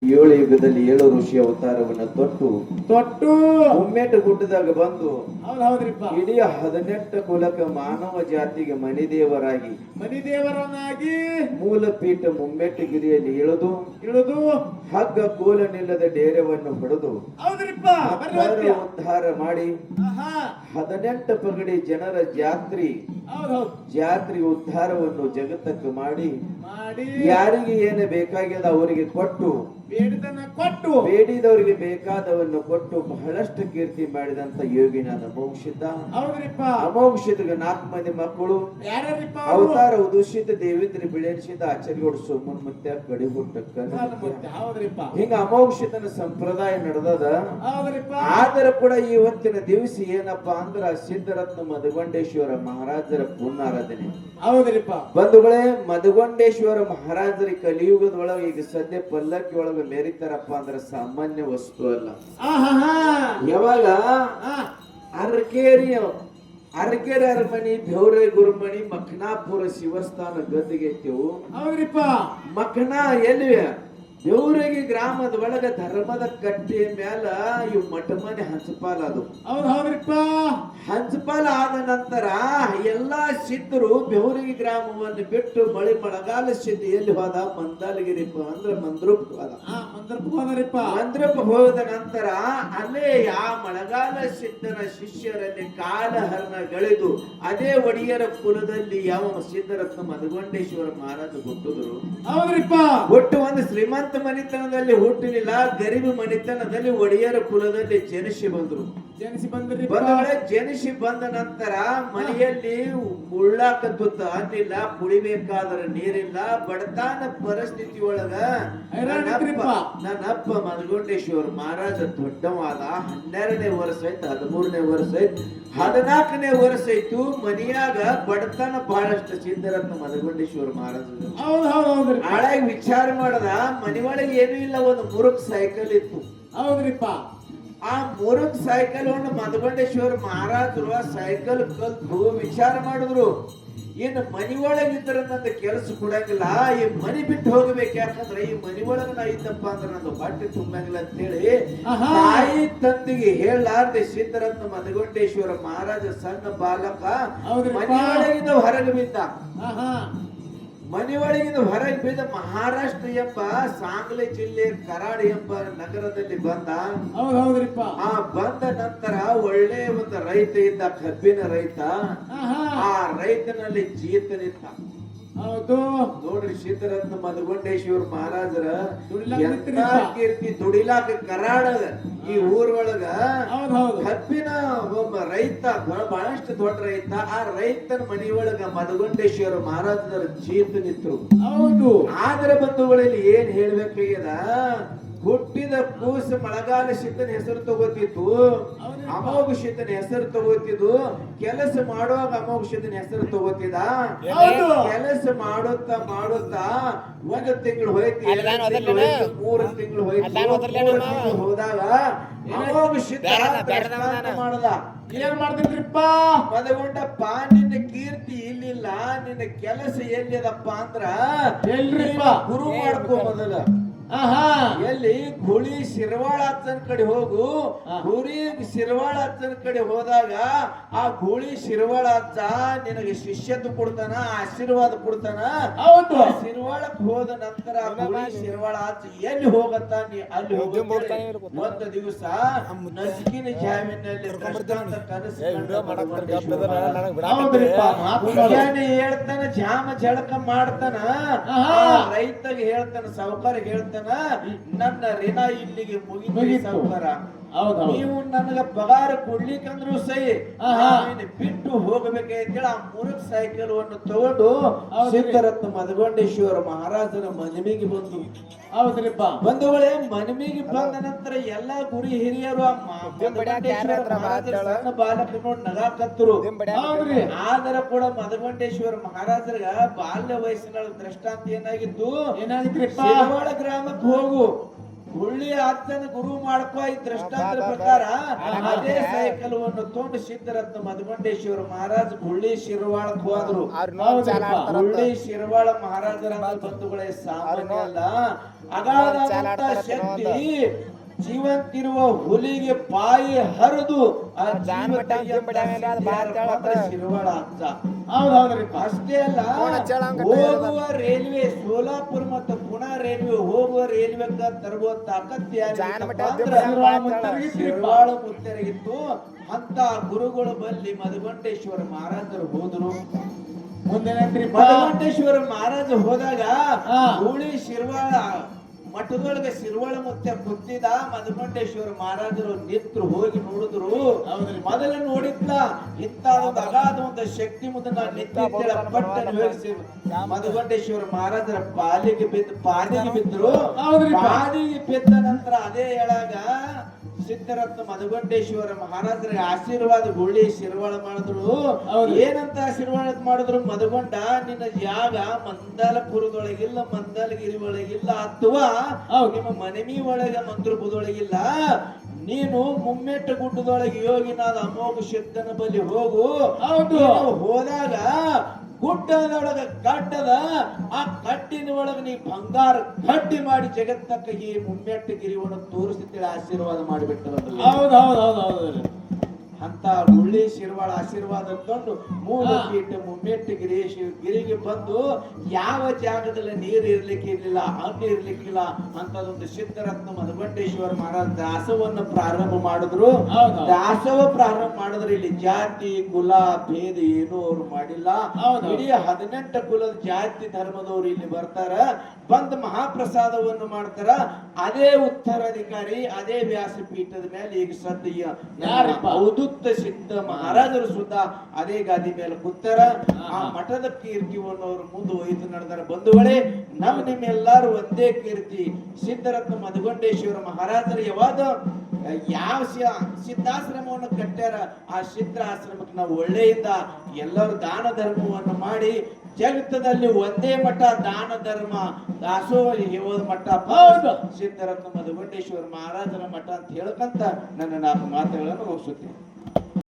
ಏಳು ಯುಗದಲ್ಲಿ ಏಳು ಋಷಿ ಅವತಾರವನ್ನ ತೊಟ್ಟು ತೊಟ್ಟು ಮುಮ್ಮೆಟ್ಟು ಗುಡ್ಡದಾಗ ಬಂದು ಹೌದ್ರಿಪ್ಪ ಇಡೀ 18 ಕುಲಕ ಮಾನವ ಜಾತಿಗೆ ಮಣಿದೇವರಾಗಿ ಮಣಿದೇವರನ್ನಾಗಿ ಮೂಲ ಪೀಠ ಮುಮ್ಮೆಟ್ಟಗಿರಿಯಲ್ಲಿ ಇಳಿದು ಹಗ್ಗ ಕೋಲನಿಲ್ಲದ ಡೇರೆವನ್ನು ಹೊಡೆದು ಹೌದ್ರಿಪ್ಪ ಉದ್ಧಾರ ಮಾಡಿ 18 ಪಗಡಿ ಜನರ ಜಾತ್ರೆ ಉದ್ಧಾರವನ್ನು ಜಗತ್ತಕ್ಕೆ ಮಾಡಿ ಯಾರಿಗೆ ಏನು ಬೇಕಾಗ್ಯದ ಅವರಿಗೆ ಕೊಟ್ಟು ಬೇಡಿದವರಿಗೆ ಬೇಕಾದವನ್ನು ಕೊಟ್ಟು ಬಹಳಷ್ಟು ಕೀರ್ತಿ ಮಾಡಿದಂತ ಯೋಗಿನಾದ ಅಮೋಘಸಿದ್ರಿಗೆ 4 ಮಂದಿ ಮಕ್ಕಳು ಅವತಾರ ಉದುಷಿತ ದೇವೇಂದ್ರ ಬಿಳೆಸಿದ ಆಚಾರ್ಯಗಳು ಸೋಮನ್ ಮತ್ತೆ ಗಡಿಗುಟ್ಟಕ್ಕ ಹಿಂಗ ಅಮೋಘಸಿತನ ಸಂಪ್ರದಾಯ ನಡೆದದ. ಆದರೂ ಕೂಡ ಇವತ್ತಿನ ದಿವಸ ಏನಪ್ಪಾ ಅಂದ್ರ ಸಿದ್ಧರತ್ನ ಮಧುಗೊಂಡೇಶ್ವರ ಮಹಾರಾಜರ ಪುಣ್ಯಾರಾಧನೆ. ಹೌದ್ರಿಪ್ಪ ಬಂಧುಗಳೇ, ಮಧುಗೊಂಡೇಶ್ವರ ಮಹಾರಾಜರ ಕಲಿಯುಗದೊಳಗೆ ಈಗ ಸದ್ಯ ಪಲ್ಲಕ್ಕಿ ಒಳಗೆ ಮೆರಿತಾರಪ್ಪ ಅಂದ್ರೆ ಸಾಮಾನ್ಯ ವಸ್ತು ಅಲ್ಲ. ಯಾವಾಗ ಅರಕೇರಿ ಅರಮನಿ, ಬೆವರೆ ಗುರುಮಣಿ, ಮಖನಾಪುರ ಶಿವಸ್ಥಾನ ಗದ್ದಿಗೆತ್ತೇವು. ಹೌದ್ರಿಪ್ಪ ಮಖನ ಎಲ್ಲಿ ದೇವರಿಗೆ ಗ್ರಾಮದ ಒಳಗ ಧರ್ಮದ ಕಟ್ಟೆಯ ಮ್ಯಾಲ ಇವು ಮಠ ಮನೆ ಹಂಚಪಾಲ ಅದು. ಹೌದ್ರಿಪ್ಪ ಹಂಚಪಾಲ ಆದ ನಂತರ ಎಲ್ಲಾ ಸಿದ್ಧರು ಬೆವರಿಗೆ ಗ್ರಾಮವನ್ನು ಬಿಟ್ಟು ಮಳೆಗಾಲ ಸಿದ್ಧ ಎಲ್ಲಿ ಹೋದ? ಮಂದಾಲಗಿರಿಪ್ಪ ಅಂದ್ರೆ ಮಂದ್ರೂಪ್ ಹೋದ. ಮಂದ್ರೂಪ್ ಹೋದ ನಂತರ ಅಲ್ಲೇ ಆ ಮಳೆಗಾಲ ಸಿದ್ಧನ ಶಿಷ್ಯರಲ್ಲಿ ಕಾಲಹರಣಗಳಿದು ಅದೇ ಒಡೆಯರ ಕುಲದಲ್ಲಿ ಯಾವ ಸಿದ್ಧರತ್ನ ಮಧುಗೊಂಡೇಶ್ವರ ಮಹಾರಾಜ ಹುಟ್ಟಿದ್ರು. ಹುಟ್ಟು ಒಂದು ಶ್ರೀಮಂತ ಮನಿತನದಲ್ಲಿ ಹುಟ್ಟಲಿಲ್ಲ, ಗರೀಬ್ ಮನಿತನದಲ್ಲಿ ಒಡೆಯರ ಕುಲದಲ್ಲಿ ಜನಿಸಿ ಬಂದ್ರು. ಜನಿಸಿ ಬಂದ ನಂತರ ಮನೆಯಲ್ಲಿ ಉಳ್ಳಾಕತ್ತ ಅನ್ನಿಲ್ಲ, ಕುಡಿಬೇಕಾದ್ರೆ ನೀರಿಲ್ಲ, ಬಡತಾನ ಪರಿಸ್ಥಿತಿ ಒಳಗ ನನ್ನಪ್ಪ ಮಧುಗೊಂಡೇಶ್ವರ ಮಹಾರಾಜ ದೊಡ್ಡವಾದ. 12ನೇ ವರ್ಷ ಐತ್, 13ನೇ ವರ್ಷ ಐತ್, 14ನೇ ವರ್ಷ ಐತು. ಮನೆಯಾಗ ಬಡತನ ಬಹಳಷ್ಟು. ಸಿದ್ಧರತ್ನ ಮಧುಗೊಂಡೇಶ್ವರ ಮಹಾರಾಜ ಹಾಳಾಗಿ ವಿಚಾರ ಮಾಡದ, ಮನೆ ಒಳಗೆ ಏನೂ ಇಲ್ಲ, ಒಂದು ಮುರುಕ್ ಸೈಕಲ್ ಇತ್ತು. ಹೌದ್ರಿಪ್ಪ ಆ ಮುರುಕ್ ಸೈಕಲ್ ಒಂದು ಮಧುಗೊಂಡೇಶ್ವರ ಮಹಾರಾಜರು ಆ ಸೈಕಲ್ ಕಲ್ತು ವಿಚಾರ ಮಾಡಿದ್ರು, ಇನ್ನು ಮನಿ ಒಳಗಿದ್ರೆ ನಂದು ಕೆಲಸ ಕೊಡಂಗಿಲ್ಲ, ಈ ಮನಿ ಬಿಟ್ಟು ಹೋಗ್ಬೇಕು. ಯಾಕಂದ್ರೆ ಈ ಮನಿ ಒಳಗ ನಾ ಇದ್ದಪ್ಪ ಅಂದ್ರೆ ನಂದು ಬಟ್ಟೆ ತುಂಬಂಗಿಲ್ಲ ಅಂತೇಳಿ ತಾಯಿ ತಂದಿಗೆ ಹೇಳಲಾರ್ದೆ ಸಿದ್ಧರತ್ನ ಮಧುಗೊಂಡೇಶ್ವರ ಮಹಾರಾಜ ಸಣ್ಣ ಬಾಲಕ ಮನೆಯೊಳಗಿಂದ ಹೊರಗೆ ಬಿದ್ದ. ಮನೆಯೊಳಗಿಂದ ಹೊರಗೆ ಬಿದ್ದ ಮಹಾರಾಷ್ಟ್ರ ಎಂಬ ಸಾಂಗ್ಲಿ ಜಿಲ್ಲೆ ಕರಾಡ್ ಎಂಬ ನಗರದಲ್ಲಿ ಬಂದ. ಆ ಬಂದ ನಂತರ ಒಳ್ಳೆ ಒಂದು ರೈತ ಇದ್ದ, ಕಬ್ಬಿನ ರೈತ. ಆ ರೈತನಲ್ಲಿ ಜೀತನಿತ್ತ. ನೋಡ್ರಿ, ಸಿದ್ಧರತ್ನ ಮಧುಗೊಂಡೇಶ್ವರ ಮಹಾರಾಜರ ಕೀರ್ತಿ. ದುಡಿಲಾಕ ಕರಾಡ ಈ ಊರೊಳಗ ಕಬ್ಬಿನ ಒಬ್ಬ ರೈತ, ಬಹಳಷ್ಟು ದೊಡ್ಡ ರೈತ. ಆ ರೈತನ ಮನೆಯೊಳಗ ಮಧುಗೊಂಡೇಶ್ವರ ಮಹಾರಾಜರ ಜೀತನಿದ್ರು. ಆದ್ರೆ ಬಂಧುಗಳಲ್ಲಿ ಏನ್ ಹೇಳ್ಬೇಕಾಗ್ಯದ, ಹುಟ್ಟಿದ ಕೂಸು ಮಳೆಗಾಲ ಸಿದ್ಧನ ಹೆಸರು ತಗೋತಿತ್ತು, ಅಮೋಘ ಸಿದ್ಧನ ಹೆಸರು ತಗೋತಿದ್ದು. ಕೆಲಸ ಮಾಡುವಾಗ ಅಮೋಘ ಸಿದ್ಧನ ಹೆಸರು ತಗೋತಿದ್ದ. ಕೆಲಸ ಮಾಡುತ್ತಾ ಒಂದು ತಿಂಗಳು ಹೋಯ್ತು, 3 ತಿಂಗಳು ಹೋಯ್ತು. ಹೋದಾಗ ಅಮೋಘ ಸಿದ್ಧ ಮಾಡದ. ಏನ್ ಮಾಡ್ತಿದ್ರಿಪ್ಪ? ಮದಗೊಂಡಪ್ಪ, ನಿನ್ನ ಕೀರ್ತಿ ಇಲ್ಲಿಲ್ಲ, ನಿನ್ನ ಕೆಲಸ ಎಲ್ಲಿದಪ್ಪ ಅಂದ್ರ ಗುರು ಮಾಡ್ಕೋ ಮೊದಲ. ಎಲ್ಲಿ ಗುಳಿ ಶಿರ್ವಾಳ ಅಚ್ಚನ ಕಡೆ ಹೋಗು. ಗುರಿ ಶಿರ್ವಾಳ ಅಚ್ಚನ ಕಡೆ ಹೋದಾಗ ಆ ಗುಳಿ ಶಿರ್ವಾಳ ಅಚ್ಚ ನಿನಗೆ ಶಿಷ್ಯತ್ವ ಕೊಡ್ತಾನ, ಆಶೀರ್ವಾದ ಕೊಡ್ತಾನ. ಶಿರ್ವಾಳಕ್ ಹೋದ ನಂತರ ಗುಳಿ ಶಿರ್ವಾಳ ಅಚ್ಚ ಎಲ್ಲಿ ಹೋಗತ್ತ, ನೀ ಅಲ್ಲಿ ಹೋಗ. ಒಂದು ದಿವಸ ನಸಿಕಿನ ಜಾಮಿನಲ್ಲಿ ಕನಸು ಹೇಳ್ತಾನ, ಜಾಮ ಜಳಕ ಮಾಡ್ತಾನ. ರೈತಗೆ ಹೇಳ್ತಾನ, ಸಾವುಕಾರಿಗೆ ಹೇಳ್ತಾನ, ನನ್ನ ಋಣ ಇಲ್ಲಿಗೆ ಮುಗಿತು ಸಾವುಕಾರ. ನೀವು ನನಗ ಪಗಾರ ಕೊಡ್ಲಿಕ್ಕಂದ್ರು ಸಹಿ ಬಿಟ್ಟು ಹೋಗಬೇಕಂತೇಳಿ ಆ ಮುರುಕ್ ಸೈಕಲ್ ಅನ್ನು ತಗೊಂಡು ಸಿದ್ಧರತ್ನ ಮಧುಗೊಂಡೇಶ್ವರ ಮಹಾರಾಜನ ಮನೆಮಿಗೆ ಬಂದು. ಹೌದ್ರಿಪ್ಪ ಬಂಧುಗಳೇ, ಮನೆಮಿಗೆ ಬಂದ ನಂತರ ಎಲ್ಲಾ ಗುರಿ ಹಿರಿಯರು ಸಣ್ಣ ಬಾಲಕ ನೋಡಿ ನಗಾಕತ್ತರು. ಆದರೂ ಕೂಡ ಮಧುಗೊಂಡೇಶ್ವರ ಮಹಾರಾಜರ ಬಾಲ್ಯ ವಯಸ್ಸಿನ ದೃಷ್ಟಾಂತ ಏನಾಗಿತ್ತು? ಶಿರ್ವಾಳ ಗ್ರಾಮಕ್ಕೆ ಹೋಗು, ಹುಳ್ಳಿ ಅಜ್ಜನ ಗುರು ಮಾಡ್ಕೋ. ಈ ದೃಷ್ಟಾಂತರ ಪ್ರಕಾರ ಅದೇ ಸೈಕಲ್ ಅನ್ನು ತಗೊಂಡು ಸಿದ್ಧರತ್ನ ಮಧುಗೊಂಡೇಶ್ವರ ಮಹಾರಾಜ ಹುಳ್ಳಿ ಶಿರ್ವಾಳಕ್ ಹೋದ್ರು. ಹುಳ್ಳಿ ಶಿರ್ವಾಳ ಮಹಾರಾಜರ ಬಂಧುಗಳೇ ಸಾಮಾನ್ಯ ಅಲ್ಲ. ಅಗಾಧವಾದಂತ ಶಕ್ತಿ ಜೀವಂತಿರುವ ಹುಲಿಗೆ ಬಾಯಿ ಹರಿದು ಆ ಜೀವ ತೆಗೆಯುವಂತ ಶಿರವಾಳ ಅಜ್ಜ. ಹೌದೌದ್ರಿಪ್ಪ. ಅಷ್ಟೇ ಅಲ್ಲ, ಹೋಗುವ ರೈಲ್ವೆ ಸೋಲಾಪುರ ಮತ್ತು ಪುಣೆ ರೈಲ್ವೆ ಹೋಗುವ ರೈಲ್ವೆ ತರುವ ತಾಕತ್ ಶಿರವಾಳ ಮುತ್ತರಿಗಿತ್ತು. ಅಂತ ಗುರುಗಳು ಬಲ್ಲಿ ಮಧುಗಂಟೇಶ್ವರ ಮಹಾರಾಜರು ಹೋದ್ರು. ಮುಂದೇನಂತ್ರಿಪ್ಪ? ಮಧುಗಂಟೇಶ್ವರ ಮಹಾರಾಜ ಹೋದಾಗ ಹುಳಿ ಶಿರವಾಳ ಮಠದೊಳಗೆ ಶಿರವಾಳ ಮುತ್ತೆ ಕುತ್ತಿದ. ಮಧುಗಂಟೇಶ್ವರ ಮಹಾರಾಜರು ನಿತ್ರು ಹೋಗಿ ನೋಡಿದ್ರು. ಮೊದಲು ನೋಡಿದ್ಲ ಇಂತ ಒಂದು ಅಗಾಧ ಒಂದು ಶಕ್ತಿ ಮುಂದೆ ನಾನು ನಿಂತಿದ್ದೇಳ ಪಟ್ಟನ್ನು ಹೋಗಿಸಿ ಮಧುಗಂಟೇಶ್ವರ ಮಹಾರಾಜರ ಪಾದಿಗೆ ಬಿದ್ರು. ಪಾದಿಗೆ ಬಿದ್ದ ನಂತರ ಅದೇ ಹೇಳಾಗ ಸಿದ್ಧರತ್ನ ಮಧುಗಂಟೇಶ್ವರ ಮಹಾರಾಜರ ಆಶೀರ್ವಾದ ಗುಳ್ಳಿ ಶಿರವಾಳ ಮಾಡಿದ್ರು. ಏನಂತ ಆಶೀರ್ವಾದ ಮಾಡಿದ್ರು? ಮಧುಗಂಡ ನಿನ್ನ ಜಾಗ ಮಂದಾಲಪುರದೊಳಗಿಲ್ಲ, ಮಂದಾಲಗಿರಿ ಒಳಗಿಲ್ಲ, ಅಥವಾ ನಿಮ್ಮ ಮನೆಮಿ ಒಳಗ ಮಂತ್ರಪುರದೊಳಗಿಲ್ಲ. ನೀನು ಮುಮ್ಮೆಟ್ಟ ಗುಡ್ಡದೊಳಗೆ ಯೋಗಿನಾದ ಅಮೋಘ ಸಿದ್ಧನ ಬಳಿ ಹೋಗು. ಹೋದಾಗ ಗುಡ್ಡದೊಳಗ ಕಟ್ಟದ ಆ ಕಟ್ಟಿನ ಒಳಗ ನೀ ಬಂಗಾರ ಕಟ್ಟಿ ಮಾಡಿ ಜಗತ್ತಕ್ಕ ಈ ಮುಮ್ಮೆಟ್ಟ ಗಿರಿವನ್ನು ತೋರಿಸುತ್ತೇಳಿ ಆಶೀರ್ವಾದ ಮಾಡಿಬಿಟ್ಟರು. ಹೌದೌದೌದೌದು. ಅಂತ ಗುಳ್ಳಿ ಶಿರವಾಳ ಆಶೀರ್ವಾದ ತಂದು ಮೂಲ ಕೀಟ ಮುಮ್ಮೆಟ್ಟ ಗಿರಿಗೆ ಬಂದು ಯಾವ ಜಾಗದಲ್ಲಿ ನೀರು ಇರ್ಲಿಕ್ಕೆ ಇರ್ಲಿಲ್ಲ, ಹಣ್ಣು ಇರ್ಲಿಕ್ಕಿಲ್ಲ ಅಂತದೊಂದು ಸಿದ್ಧರತ್ನ ಮಧುಗಂಟೇಶ್ವರ ಮಹಾರಾಜ ದಾಸವನ್ನ ಪ್ರಾರಂಭ ಮಾಡಿದ್ರು. ದಾಸವ ಪ್ರಾರಂಭ ಮಾಡಿದ್ರೆ ಇಲ್ಲಿ ಜಾತಿ ಕುಲ ಭೇದ ಏನೂ ಅವ್ರು ಮಾಡಿಲ್ಲ. ಇಡೀ 18 ಕುಲದ ಜಾತಿ ಧರ್ಮದವ್ರು ಇಲ್ಲಿ ಬರ್ತಾರ, ಬಂದು ಮಹಾಪ್ರಸಾದವನ್ನು ಮಾಡ್ತಾರ. ಅದೇ ಉತ್ತರಾಧಿಕಾರಿ ಅದೇ ವ್ಯಾಸಪೀಠದ ಮೇಲೆ ಈಗ ಸದ್ಯ ಅವಧೂತ ಸಿದ್ಧ ಮಹಾರಾಜರು ಸುದ್ದ ಅದೇ ಗಾದಿ ಮೇಲೆ ಕೂತಾರ. ಆ ಮಠದ ಕೀರ್ತಿಯನ್ನು ಅವರು ಮುಂದೆ ಒಯ್ದು ನಡೆದಾರ. ಬಂಧುಗಳೇ, ನಿಮ್ಮೆಲ್ಲರೂ ಒಂದೇ ಕೀರ್ತಿ. ಸಿದ್ಧರತ್ನ ಮಧುಗಂಟೇಶ್ವರ ಮಹಾರಾಜರು ಯಾವ ಸಿದ್ಧಾಶ್ರಮವನ್ನು ಕಟ್ಟ್ಯಾರ, ಆ ಸಿದ್ಧ ಆಶ್ರಮಕ್ಕೆ ನಾವು ಒಳ್ಳೆಯಿಂದ ಎಲ್ಲರೂ ದಾನ ಧರ್ಮವನ್ನು ಮಾಡಿ ಜಗತ್ತದಲ್ಲಿ ಒಂದೇ ಮಠ ದಾನ ಧರ್ಮ ದಾಸೋಹ ಮಠ ಸಿದ್ಧರತ್ನ ಮಧುಗಂಟೇಶ್ವರ ಮಹಾರಾಜನ ಮಠ ಅಂತ ಹೇಳ್ಕಂತ ನನ್ನ 4 ಮಾತುಗಳನ್ನು ಮುಗಿಸುತ್ತೇನೆ.